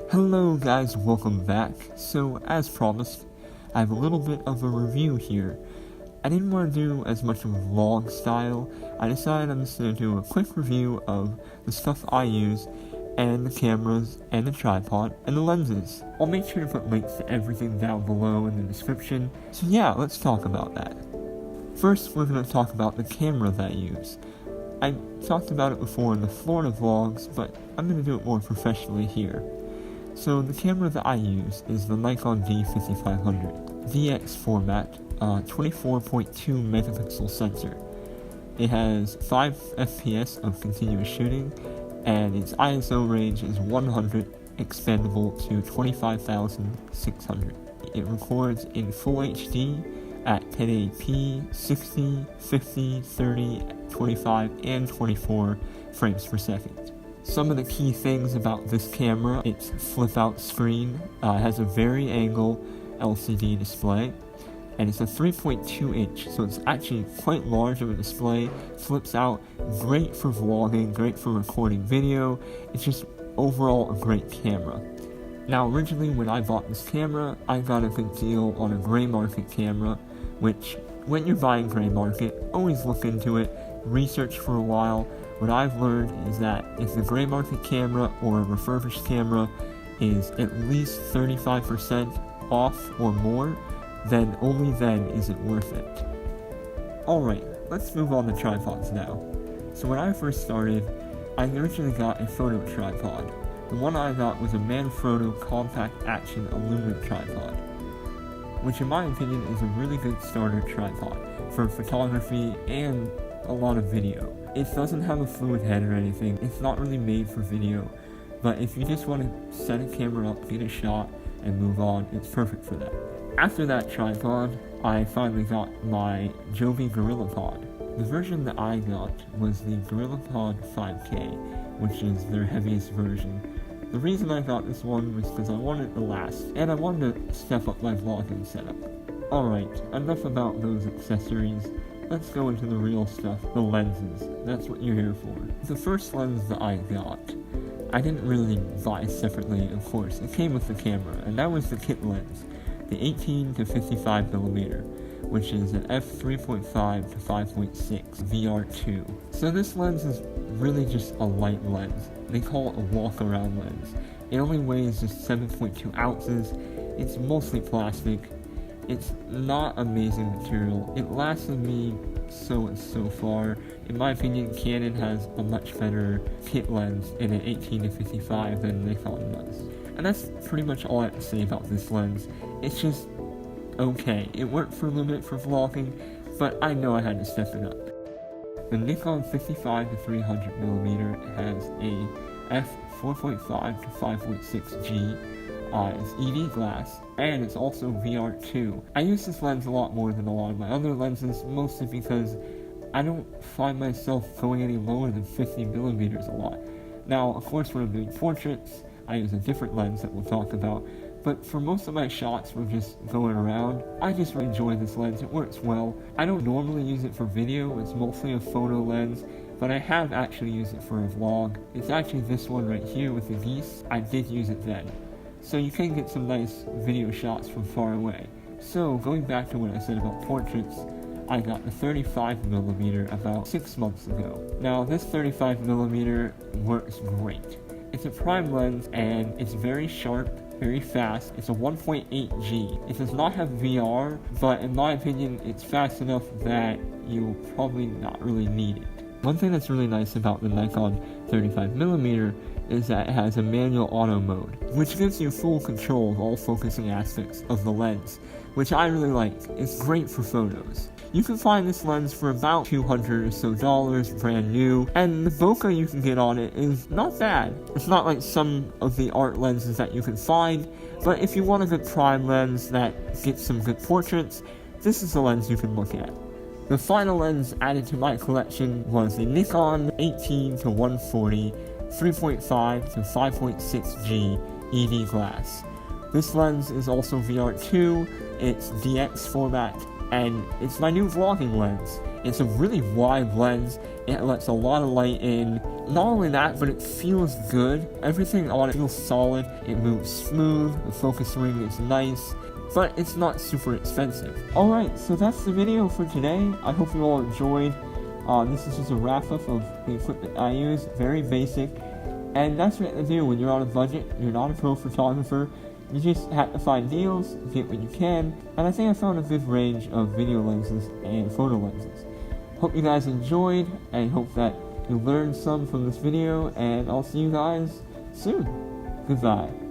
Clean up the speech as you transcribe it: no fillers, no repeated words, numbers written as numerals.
Hello guys, welcome back. So as promised, I have a little bit of a review here. I didn't want to do as much of a vlog style. I decided I'm just going to do a quick review of the stuff I use, and the cameras, and the tripod, and the lenses. I'll make sure to put links to everything down below in the description. So yeah, let's talk about that. First, we're going to talk about the camera that I use. I talked about it before in the Florida vlogs, but I'm going to do it more professionally here. So the camera that I use is the Nikon D5500 VX format, 24.2 megapixel sensor. It has 5 FPS of continuous shooting, and its ISO range is 100, expandable to 25,600. It records in full HD at 1080p, 60, 50, 30, 25, and 24 frames per second. Some of the key things about this camera: its flip-out screen, has a vari-angle LCD display, and it's a 3.2 inch, so it's actually quite large of a display. Flips out, great for vlogging, great for recording video. It's just overall a great camera. Now originally when I bought this camera, I got a good deal on a gray market camera, which when you're buying gray market, always look into it, research for a while. What I've learned is that if the gray market camera or a refurbished camera is at least 35% off or more, then only then is it worth it. Alright, let's move on to tripods now. So when I first started, I originally got a photo tripod. The one I got was a MANFROTTO compact action aluminum tripod, which in my opinion is a really good starter tripod for photography and a lot of video. It doesn't have a fluid head or anything, it's not really made for video, but if you just want to set a camera up, get a shot, and move on, it's perfect for that. After that tripod, I finally got my JOBY GORILLAPOD. The version that I got was the GORILLAPOD 5K, which is their heaviest version. The reason I got this one was because I wanted it to last, and I wanted to step up my vlogging setup. Alright, enough about those accessories. Let's go into the real stuff, the lenses. That's what you're here for. The first lens that I got, I didn't really buy separately, of course. It came with the camera, and that was the kit lens, the 18 to 55mm, which is an f3.5 to 5.6 VR2. So this lens is really just a light lens. They call it a walk-around lens. It only weighs just 7.2 ounces. It's mostly plastic. It's not amazing material. It lasted me so far. In my opinion, Canon has a much better kit lens in an 18 to 55 than Nikon does. And that's pretty much all I have to say about this lens. It's just okay. It worked for a little bit for vlogging, but I know I had to step it up. The Nikon 55 to 300mm has a f4.5 to 5.6G. It's EV glass, and it's also VR2. I use this lens a lot more than a lot of my other lenses, mostly because I don't find myself going any lower than 50mm a lot. Now, of course, when I'm doing portraits, I use a different lens that we'll talk about, but for most of my shots we're just going around, I just enjoy this lens. It works well. I don't normally use it for video, it's mostly a photo lens, but I have actually used it for a vlog. It's actually this one right here with the geese. I did use it then. So you can get some nice video shots from far away. So going back to what I said about portraits, I got the 35mm about 6 months ago. Now this 35mm works great. It's a prime lens and it's very sharp, very fast. It's a 1.8G. It does not have VR, but in my opinion it's fast enough that you'll probably not really need it. One thing that's really nice about the Nikon 35mm is that it has a manual auto mode, which gives you full control of all focusing aspects of the lens, which I really like. It's great for photos. You can find this lens for about $200 or so, brand new, and the bokeh you can get on it is not bad. It's not like some of the art lenses that you can find, but if you want a good prime lens that gets some good portraits, this is the lens you can look at. The final lens added to my collection was the Nikon 18 to 140 3.5 to 5.6G EV glass. This lens is also VR2, it's DX format, and it's my new vlogging lens. It's a really wide lens. It lets a lot of light in. Not only that, but it feels good. Everything on it feels solid. It moves smooth. The focus ring is nice. But it's not super expensive. Alright, so that's the video for today. I hope you all enjoyed. This is just a wrap-up of the equipment I use. Very basic. And that's what you have to do when you're on a budget. You're not a pro photographer. You just have to find deals, get what you can. And I think I found a good range of video lenses and photo lenses. Hope you guys enjoyed, and hope that you learned some from this video, and I'll see you guys soon. Goodbye.